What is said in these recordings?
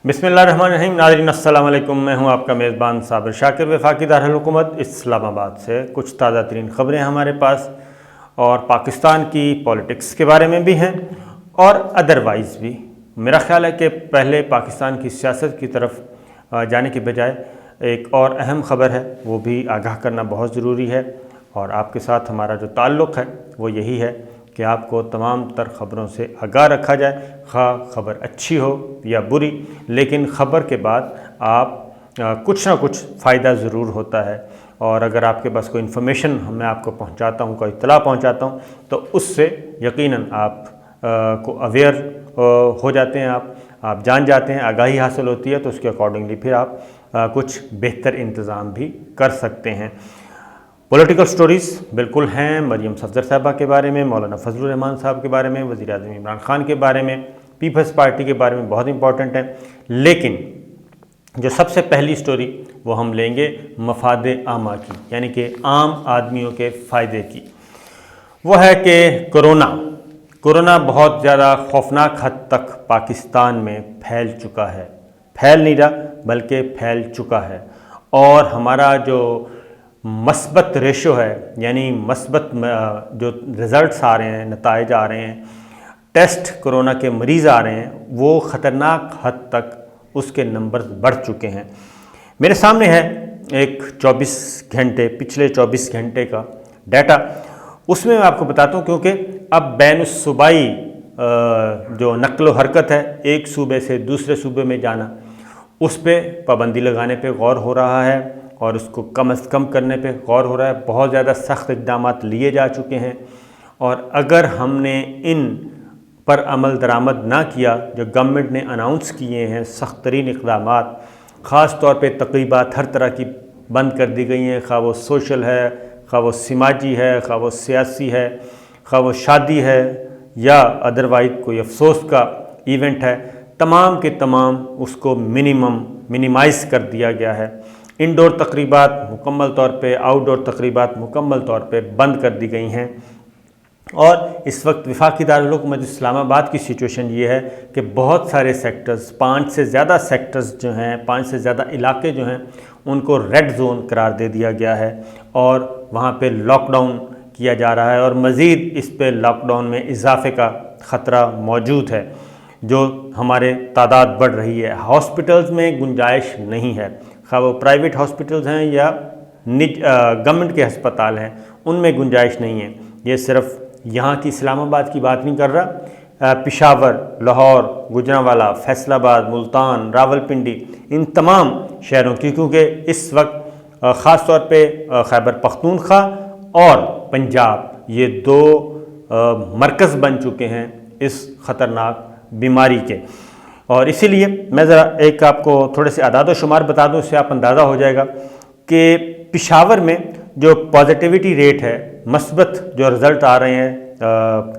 بسم اللہ الرحمن الرحیم. ناظرین السلام علیکم. میں ہوں آپ کا میزبان صابر شاکر. وفاقی دارالحکومت اسلام آباد سے کچھ تازہ ترین خبریں ہمارے پاس اور پاکستان کی پولیٹکس کے بارے میں بھی ہیں اور ادروائز بھی. میرا خیال ہے کہ پہلے پاکستان کی سیاست کی طرف جانے کے بجائے ایک اور اہم خبر ہے وہ بھی آگاہ کرنا بہت ضروری ہے، اور آپ کے ساتھ ہمارا جو تعلق ہے وہ یہی ہے کہ آپ کو تمام تر خبروں سے آگاہ رکھا جائے، خواہ خبر اچھی ہو یا بری، لیکن خبر کے بعد آپ کچھ نہ کچھ فائدہ ضرور ہوتا ہے. اور اگر آپ کے پاس کوئی انفارمیشن میں آپ کو پہنچاتا ہوں، کوئی اطلاع پہنچاتا ہوں، تو اس سے یقیناً آپ کو اویئر ہو جاتے ہیں، آپ جان جاتے ہیں، آگاہی حاصل ہوتی ہے، تو اس کے اکارڈنگلی پھر آپ کچھ بہتر انتظام بھی کر سکتے ہیں. پولیٹیکل سٹوریز بالکل ہیں. مریم صفدر صاحبہ کے بارے میں، مولانا فضل الرحمان صاحب کے بارے میں، وزیر اعظم عمران خان کے بارے میں، پیپلز پارٹی کے بارے میں بہت امپورٹنٹ ہیں. لیکن جو سب سے پہلی سٹوری وہ ہم لیں گے مفاد عامہ کی، یعنی کہ عام آدمیوں کے فائدے کی. وہ ہے کہ کورونا بہت زیادہ خوفناک حد تک پاکستان میں پھیل چکا ہے. پھیل نہیں رہا بلکہ پھیل چکا ہے، اور ہمارا جو مثبت ریشو ہے، یعنی مثبت جو رزلٹس آ رہے ہیں، نتائج آ رہے ہیں، ٹیسٹ کورونا کے مریض آ رہے ہیں، وہ خطرناک حد تک اس کے نمبرز بڑھ چکے ہیں. میرے سامنے ہے ایک پچھلے 24 گھنٹے کا ڈیٹا. اس میں آپ کو بتاتا ہوں، کیونکہ اب بین الصوبائی جو نقل و حرکت ہے، ایک صوبے سے دوسرے صوبے میں جانا، اس پہ پابندی لگانے پہ غور ہو رہا ہے، اور اس کو کم از کم کرنے پہ غور ہو رہا ہے. بہت زیادہ سخت اقدامات لیے جا چکے ہیں، اور اگر ہم نے ان پر عمل درآمد نہ کیا جو گورنمنٹ نے اناؤنس کیے ہیں سخت ترین اقدامات، خاص طور پہ تقریبات ہر طرح کی بند کر دی گئی ہیں، خواہ وہ سوشل ہے، خواہ وہ سماجی ہے، خواہ وہ سیاسی ہے، خواہ وہ شادی ہے، یا ادروائز کوئی افسوس کا ایونٹ ہے، تمام کے تمام اس کو منیمائز کر دیا گیا ہے. انڈور تقریبات مکمل طور پہ، آؤٹ ڈور تقریبات مکمل طور پہ بند کر دی گئی ہیں. اور اس وقت وفاقی دارالحکومت اسلام آباد کی سچویشن یہ ہے کہ بہت سارے سیکٹرز، 5 سے زیادہ سیکٹرز جو ہیں، 5 سے زیادہ علاقے جو ہیں، ان کو ریڈ زون قرار دے دیا گیا ہے، اور وہاں پہ لاک ڈاؤن کیا جا رہا ہے، اور مزید اس پہ لاک ڈاؤن میں اضافے کا خطرہ موجود ہے، جو ہمارے تعداد بڑھ رہی ہے. ہاسپٹلز میں گنجائش نہیں ہے، خواہ وہ پرائیویٹ ہاسپٹلز ہیں یا گورنمنٹ کے ہسپتال ہیں، ان میں گنجائش نہیں ہے. یہ صرف یہاں کی اسلام آباد کی بات نہیں کر رہا، پشاور، لاہور، گوجرانوالہ، فیصل آباد، ملتان، راولپنڈی، ان تمام شہروں کی، کیونکہ اس وقت خاص طور پہ خیبر پختونخوا اور پنجاب یہ 2 مرکز بن چکے ہیں اس خطرناک بیماری کے. اور اسی لیے میں ذرا ایک آپ کو تھوڑے سے اعداد و شمار بتا دوں، اس سے آپ اندازہ ہو جائے گا کہ پشاور میں جو پازیٹیوٹی ریٹ ہے، مثبت جو رزلٹ آ رہے ہیں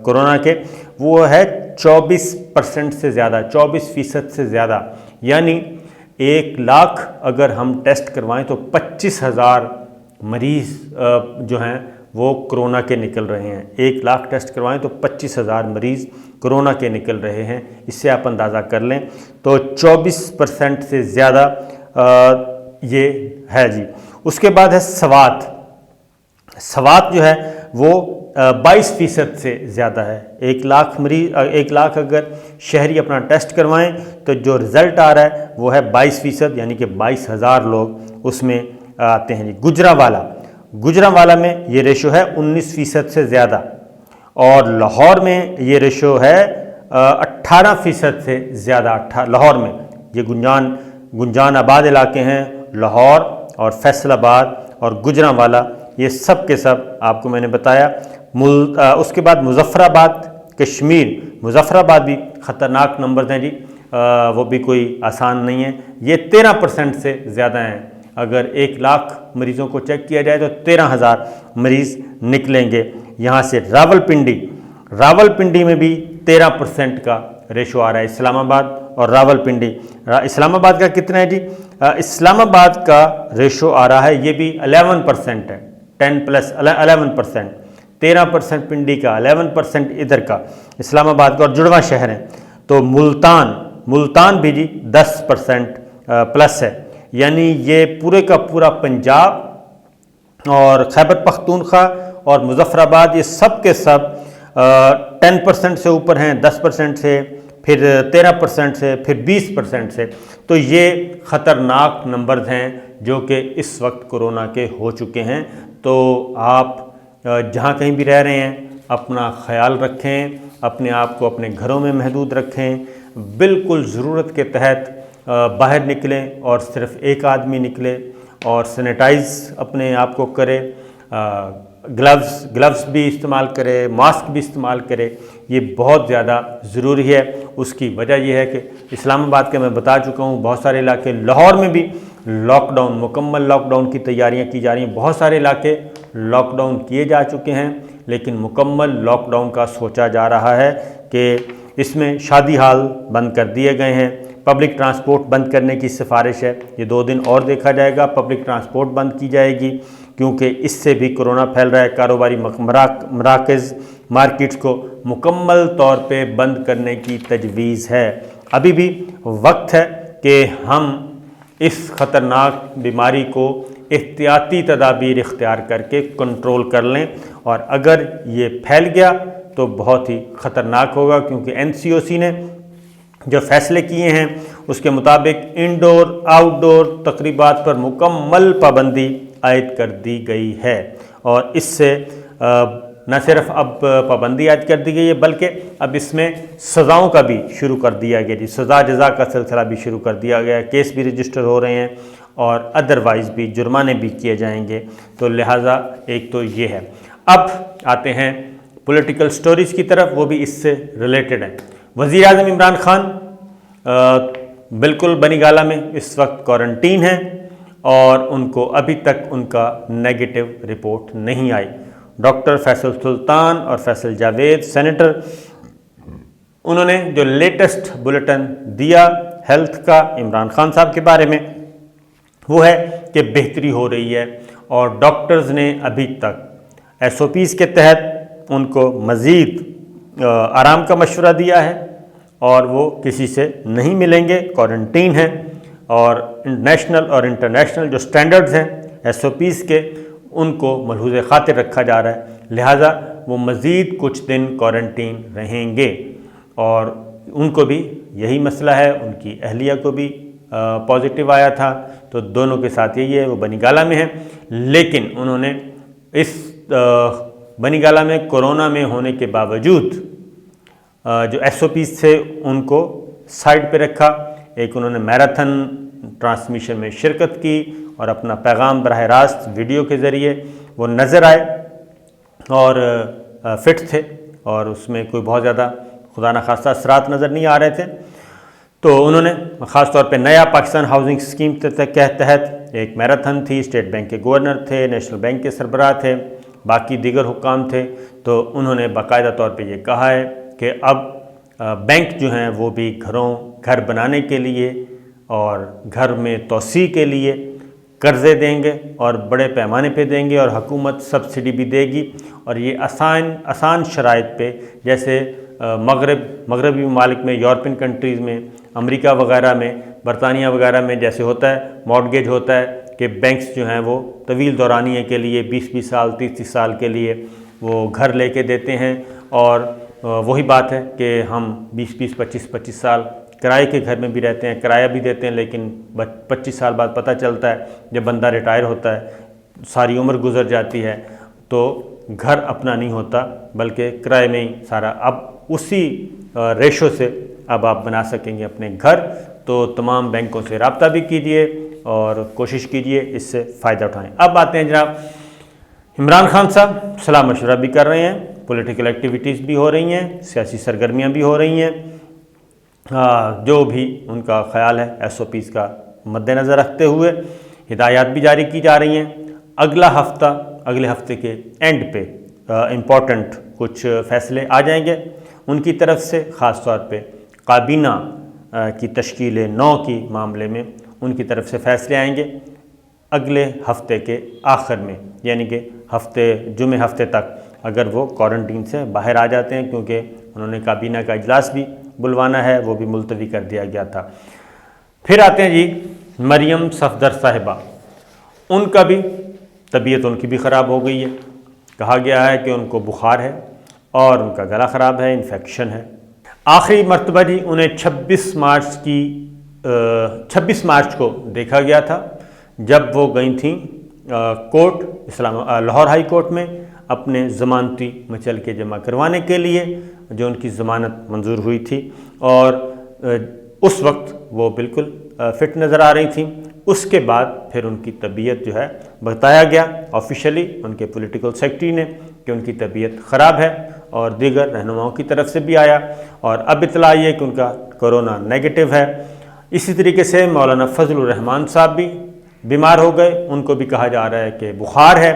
کورونا کے، وہ ہے 24% سے زیادہ، 24% سے زیادہ. یعنی 1 لاکھ اگر ہم ٹیسٹ کروائیں تو 25,000 مریض جو ہیں وہ کرونا کے نکل رہے ہیں. 1 لاکھ ٹیسٹ کروائیں تو 25,000 مریض کرونا کے نکل رہے ہیں. اس سے آپ اندازہ کر لیں تو 24% سے زیادہ یہ ہے جی. اس کے بعد ہے سوات جو ہے وہ 22% سے زیادہ ہے. 1 لاکھ اگر شہری اپنا ٹیسٹ کروائیں تو جو رزلٹ آ رہا ہے وہ ہے 22%، یعنی کہ 22,000 لوگ اس میں آتے ہیں جی. گوجرانوالہ میں یہ ریشو ہے 19% سے زیادہ، اور لاہور میں یہ ریشو ہے 18% سے زیادہ. لاہور میں یہ گنجان آباد علاقے ہیں، لاہور اور فیصل آباد اور گوجرانوالہ، یہ سب کے سب آپ کو میں نے بتایا. اس کے بعد مظفر آباد، کشمیر، مظفر آباد بھی خطرناک نمبرز ہیں جی، وہ بھی کوئی آسان نہیں ہے. یہ 13% سے زیادہ ہیں. اگر 1 لاکھ مریضوں کو چیک کیا جائے تو 13,000 مریض نکلیں گے. یہاں سے راولپنڈی میں بھی 13% کا ریشو آ رہا ہے. اسلام آباد اور راولپنڈی، اسلام آباد کا کتنا ہے جی؟ اسلام آباد کا ریشو آ رہا ہے، یہ بھی 11% ہے، 10+11%، 13% پنڈی کا، 11% ادھر کا اسلام آباد کا، اور جڑواں شہر ہیں. تو ملتان بھی جی 10% پلس ہے، یعنی یہ پورے کا پورا پنجاب اور خیبر پختونخوا اور مظفر آباد یہ سب کے سب 10% سے اوپر ہیں، 10% سے، پھر 13% سے، پھر 20% سے. تو یہ خطرناک نمبرز ہیں جو کہ اس وقت کرونا کے ہو چکے ہیں. تو آپ جہاں کہیں بھی رہ رہے ہیں اپنا خیال رکھیں، اپنے آپ کو اپنے گھروں میں محدود رکھیں، بالکل ضرورت کے تحت باہر نکلیں اور صرف ایک آدمی نکلے اور سینیٹائز اپنے آپ کو کرے، گلوز بھی استعمال کرے، ماسک بھی استعمال کرے. یہ بہت زیادہ ضروری ہے. اس کی وجہ یہ ہے کہ اسلام آباد کے میں بتا چکا ہوں بہت سارے علاقے، لاہور میں بھی لاک ڈاؤن، مکمل لاک ڈاؤن کی تیاریاں کی جا رہی ہیں. بہت سارے علاقے لاک ڈاؤن کیے جا چکے ہیں، لیکن مکمل لاک ڈاؤن کا سوچا جا رہا ہے کہ اس میں شادی ہال بند کر دیے گئے ہیں. پبلک ٹرانسپورٹ بند کرنے کی سفارش ہے. یہ 2 دن اور دیکھا جائے گا، پبلک ٹرانسپورٹ بند کی جائے گی کیونکہ اس سے بھی کرونا پھیل رہا ہے. کاروباری مراکز، مارکیٹس کو مکمل طور پہ بند کرنے کی تجویز ہے. ابھی بھی وقت ہے کہ ہم اس خطرناک بیماری کو احتیاطی تدابیر اختیار کر کے کنٹرول کر لیں، اور اگر یہ پھیل گیا تو بہت ہی خطرناک ہوگا، کیونکہ NCOC نے جو فیصلے کیے ہیں اس کے مطابق انڈور آؤٹ ڈور تقریبات پر مکمل پابندی عائد کر دی گئی ہے. اور اس سے نہ صرف اب پابندی عائد کر دی گئی ہے بلکہ اب اس میں سزاؤں کا بھی شروع کر دیا گیا جی، سزا جزا کا سلسلہ بھی شروع کر دیا گیا. کیس بھی رجسٹر ہو رہے ہیں اور ادروائز بھی جرمانے بھی کیے جائیں گے. تو لہٰذا ایک تو یہ ہے. اب آتے ہیں پولیٹیکل سٹوریز کی طرف، وہ بھی اس سے ریلیٹڈ ہیں. وزیر اعظم عمران خان بالکل بنی گالہ میں اس وقت کوارنٹین ہیں اور ان کو ابھی تک ان کا نیگیٹو رپورٹ نہیں آئی. ڈاکٹر فیصل سلطان اور فیصل جاوید سینیٹر، انہوں نے جو لیٹسٹ بلیٹن دیا ہیلتھ کا عمران خان صاحب کے بارے میں، وہ ہے کہ بہتری ہو رہی ہے، اور ڈاکٹرز نے ابھی تک SOPs کے تحت ان کو مزید آرام کا مشورہ دیا ہے اور وہ کسی سے نہیں ملیں گے، کوارنٹین ہیں، اور نیشنل اور انٹرنیشنل جو سٹینڈرڈز ہیں SOPs کے ان کو ملحوظ خاطر رکھا جا رہا ہے. لہٰذا وہ مزید کچھ دن کوارنٹین رہیں گے. اور ان کو بھی یہی مسئلہ ہے، ان کی اہلیہ کو بھی پازیٹیو آیا تھا، تو دونوں کے ساتھ یہی ہے، وہ بنی گالہ میں ہیں. لیکن انہوں نے اس بنی گالہ میں کورونا میں ہونے کے باوجود جو SOPs تھے ان کو سائڈ پہ رکھا. ایک انہوں نے میراتھن ٹرانسمیشن میں شرکت کی اور اپنا پیغام براہ راست ویڈیو کے ذریعے وہ نظر آئے اور فٹ تھے، اور اس میں کوئی بہت زیادہ خدا نخواستہ اثرات نظر نہیں آ رہے تھے. تو انہوں نے خاص طور پہ نیا پاکستان ہاؤسنگ اسکیم کے تحت ایک میراتھن تھی، اسٹیٹ بینک کے گورنر تھے، نیشنل بینک کے سربراہ تھے، باقی دیگر حکام تھے. تو انہوں نے باقاعدہ طور پہ یہ کہا ہے کہ اب بینک جو ہیں وہ بھی گھر بنانے کے لیے اور گھر میں توسیع کے لیے قرضے دیں گے اور بڑے پیمانے پہ دیں گے، اور حکومت سبسڈی بھی دے گی. اور یہ آسان شرائط پہ، جیسے مغربی ممالک میں، یورپین کنٹریز میں، امریکہ وغیرہ میں، برطانیہ وغیرہ میں جیسے ہوتا ہے، مارٹگیج ہوتا ہے کہ بینکس جو ہیں وہ طویل دورانیے کے لیے 20 سال 30 سال کے لیے وہ گھر لے کے دیتے ہیں. اور وہی بات ہے کہ ہم 20 25 سال کرائے کے گھر میں بھی رہتے ہیں، کرایہ بھی دیتے ہیں، لیکن 25 سال بعد پتہ چلتا ہے جب بندہ ریٹائر ہوتا ہے، ساری عمر گزر جاتی ہے، تو گھر اپنا نہیں ہوتا بلکہ کرائے میں ہی سارا. اب اسی ریشو سے اب آپ بنا سکیں گے اپنے گھر. تو تمام بینکوں سے رابطہ بھی کیجئے اور کوشش کیجئے اس سے فائدہ اٹھائیں. اب آتے ہیں جناب عمران خان صاحب، صلاح مشورہ بھی کر رہے ہیں، پولیٹیکل ایکٹیویٹیز بھی ہو رہی ہیں، سیاسی سرگرمیاں بھی ہو رہی ہیں. جو بھی ان کا خیال ہے SOPs کا مد نظر رکھتے ہوئے ہدایات بھی جاری کی جا رہی ہیں. اگلے ہفتے کے اینڈ پہ امپورٹنٹ کچھ فیصلے آ جائیں گے ان کی طرف سے، خاص طور پہ کابینہ کی تشکیل 9 کی معاملے میں ان کی طرف سے فیصلے آئیں گے اگلے ہفتے کے آخر میں، یعنی کہ جمعہ ہفتے تک اگر وہ کوارنٹین سے باہر آ جاتے ہیں، کیونکہ انہوں نے کابینہ کا اجلاس بھی بلوانا ہے وہ بھی ملتوی کر دیا گیا تھا۔ پھر آتے ہیں جی مریم صفدر صاحبہ، ان کا بھی طبیعت ان کی بھی خراب ہو گئی ہے، کہا گیا ہے کہ ان کو بخار ہے اور ان کا گلا خراب ہے، انفیکشن ہے۔ آخری مرتبہ جی انہیں 26 مارچ کو دیکھا گیا تھا جب وہ گئی تھیں کورٹ لاہور ہائی کورٹ میں اپنے ضمانتی مچلکے جمع کروانے کے لیے، جو ان کی ضمانت منظور ہوئی تھی، اور اس وقت وہ بالکل فٹ نظر آ رہی تھیں۔ اس کے بعد پھر ان کی طبیعت جو ہے بتایا گیا آفیشلی ان کے پولیٹیکل سیکرٹری نے کہ ان کی طبیعت خراب ہے، اور دیگر رہنماؤں کی طرف سے بھی آیا، اور اب اطلاع یہ کہ ان کا کرونا نیگیٹو ہے۔ اسی طریقے سے مولانا فضل الرحمان صاحب بھی بیمار ہو گئے، ان کو بھی کہا جا رہا ہے کہ بخار ہے،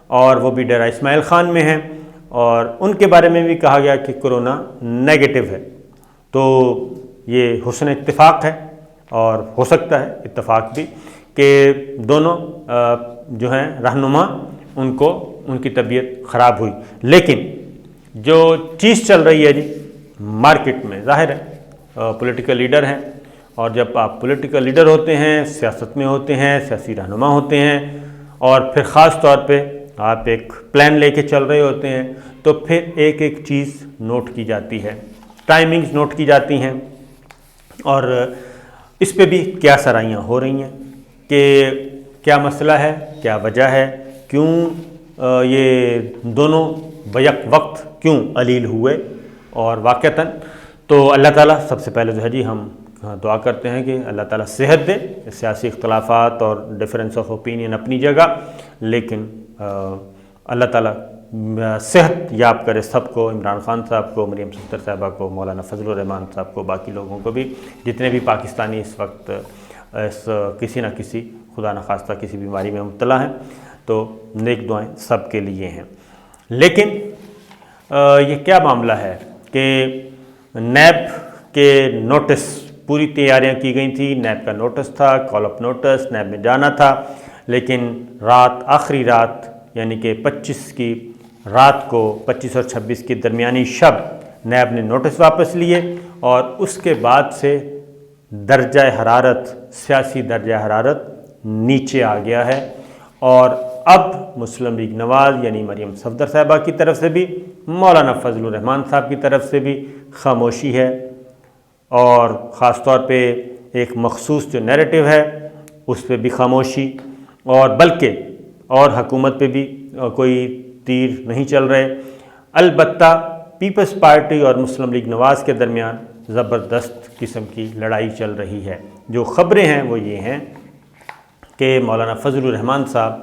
اور وہ بھی ڈیرہ اسماعیل خان میں ہیں، اور ان کے بارے میں بھی کہا گیا کہ کرونا نیگیٹو ہے۔ تو یہ حسن اتفاق ہے، اور ہو سکتا ہے اتفاق بھی کہ دونوں جو ہیں رہنما ان کی طبیعت خراب ہوئی۔ لیکن جو چیز چل رہی ہے جی مارکیٹ میں، ظاہر ہے پولیٹیکل لیڈر ہیں، اور جب آپ پولیٹیکل لیڈر ہوتے ہیں، سیاست میں ہوتے ہیں، سیاسی رہنما ہوتے ہیں، اور پھر خاص طور پہ آپ ایک پلان لے کے چل رہے ہوتے ہیں، تو پھر ایک ایک چیز نوٹ کی جاتی ہے، ٹائمنگز نوٹ کی جاتی ہیں، اور اس پہ بھی کیا سرائیاں ہو رہی ہیں کہ کیا مسئلہ ہے، کیا وجہ ہے، کیوں یہ دونوں بیک وقت کیوں علیل ہوئے، اور واقعتاً تو اللہ تعالیٰ سب سے پہلے جو ہے جی ہم دعا کرتے ہیں کہ اللہ تعالیٰ صحت دے، سیاسی اختلافات اور ڈفرینس آف اوپینین اپنی جگہ، لیکن اللہ تعالیٰ صحت یاب کرے سب کو، عمران خان صاحب کو، مریم صفدر صاحبہ کو، مولانا فضل الرحمان صاحب کو، باقی لوگوں کو بھی، جتنے بھی پاکستانی اس وقت کسی نہ کسی خدا نخواستہ کسی بیماری میں مبتلا ہیں، تو نیک دعائیں سب کے لیے ہیں۔ لیکن یہ کیا معاملہ ہے کہ نیب کے نوٹس، پوری تیاریاں کی گئی تھی، نیب کا نوٹس تھا، کال اپ نوٹس، نیب میں جانا تھا، لیکن آخری رات یعنی کہ 25 کی رات کو، 25 اور 26 کی درمیانی شب نیب نے نوٹس واپس لیے، اور اس کے بعد سے درجہ حرارت، سیاسی درجہ حرارت نیچے آ گیا ہے، اور اب مسلم لیگ نواز یعنی مریم صفدر صاحبہ کی طرف سے بھی، مولانا فضل الرحمان صاحب کی طرف سے بھی خاموشی ہے، اور خاص طور پہ ایک مخصوص جو نیریٹو ہے اس پہ بھی خاموشی، اور بلکہ اور حکومت پہ بھی کوئی تیر نہیں چل رہے۔ البتہ پیپلز پارٹی اور مسلم لیگ نواز کے درمیان زبردست قسم کی لڑائی چل رہی ہے۔ جو خبریں ہیں وہ یہ ہیں کہ مولانا فضل الرحمان صاحب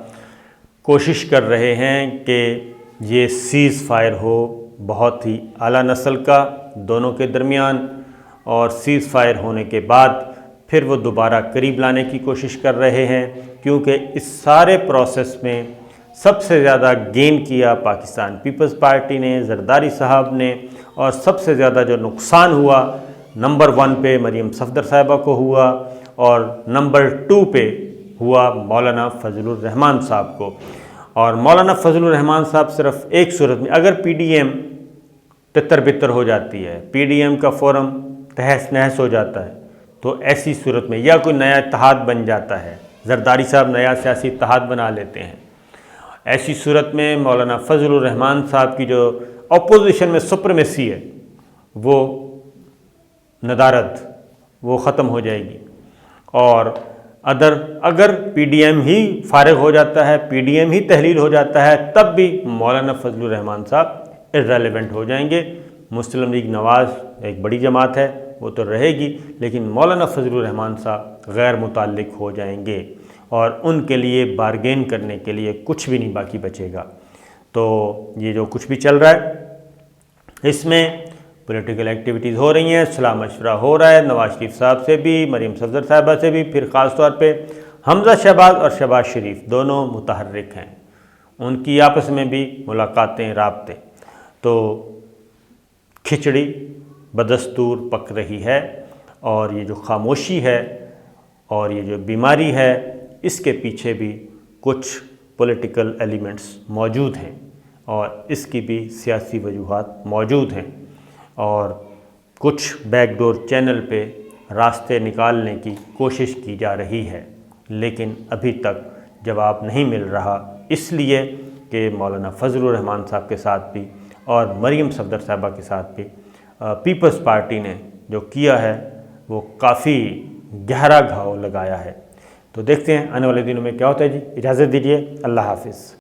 کوشش کر رہے ہیں کہ یہ سیز فائر ہو، بہت ہی اعلیٰ نسل کا دونوں کے درمیان، اور سیز فائر ہونے کے بعد پھر وہ دوبارہ قریب لانے کی کوشش کر رہے ہیں، کیونکہ اس سارے پروسیس میں سب سے زیادہ گین کیا پاکستان پیپلز پارٹی نے، زرداری صاحب نے، اور سب سے زیادہ جو نقصان ہوا نمبر 1 پہ مریم صفدر صاحبہ کو ہوا، اور نمبر 2 پہ ہوا مولانا فضل الرحمان صاحب کو۔ اور مولانا فضل الرحمان صاحب صرف ایک صورت میں، اگر پی ڈی ایم تتر بتر ہو جاتی ہے، پی ڈی ایم کا فورم تہس نہس ہو جاتا ہے، تو ایسی صورت میں، یا کوئی نیا اتحاد بن جاتا ہے، زرداری صاحب نیا سیاسی اتحاد بنا لیتے ہیں، ایسی صورت میں مولانا فضل الرحمان صاحب کی جو اپوزیشن میں سپرمیسی ہے وہ ندارد، وہ ختم ہو جائے گی، اور اگر پی ڈی ایم ہی فارغ ہو جاتا ہے، پی ڈی ایم ہی تحلیل ہو جاتا ہے، تب بھی مولانا فضل الرحمان صاحب ارریلیونٹ ہو جائیں گے۔ مسلم لیگ نواز ایک بڑی جماعت ہے، وہ تو رہے گی، لیکن مولانا فضل الرحمان صاحب غیر متعلق ہو جائیں گے، اور ان کے لیے بارگین کرنے کے لیے کچھ بھی نہیں باقی بچے گا۔ تو یہ جو کچھ بھی چل رہا ہے اس میں پولیٹیکل ایکٹیویٹیز ہو رہی ہیں، صلاح مشورہ ہو رہا ہے نواز شریف صاحب سے بھی، مریم صفدر صاحبہ سے بھی، پھر خاص طور پہ حمزہ شہباز اور شہباز شریف دونوں متحرک ہیں، ان کی آپس میں بھی ملاقاتیں، رابطے، تو کھچڑی بدستور پک رہی ہے، اور یہ جو خاموشی ہے اور یہ جو بیماری ہے اس کے پیچھے بھی کچھ پولیٹیکل ایلیمنٹس موجود ہیں، اور اس کی بھی سیاسی وجوہات موجود ہیں، اور کچھ بیک ڈور چینل پہ راستے نکالنے کی کوشش کی جا رہی ہے، لیکن ابھی تک جواب نہیں مل رہا، اس لیے کہ مولانا فضل الرحمان صاحب کے ساتھ بھی اور مریم صفدر صاحبہ کے ساتھ بھی پیپلز پارٹی نے جو کیا ہے وہ کافی گہرا گھاؤ لگایا ہے۔ تو دیکھتے ہیں آنے والے دنوں میں کیا ہوتا ہے جی۔ اجازت دیجیے، اللہ حافظ۔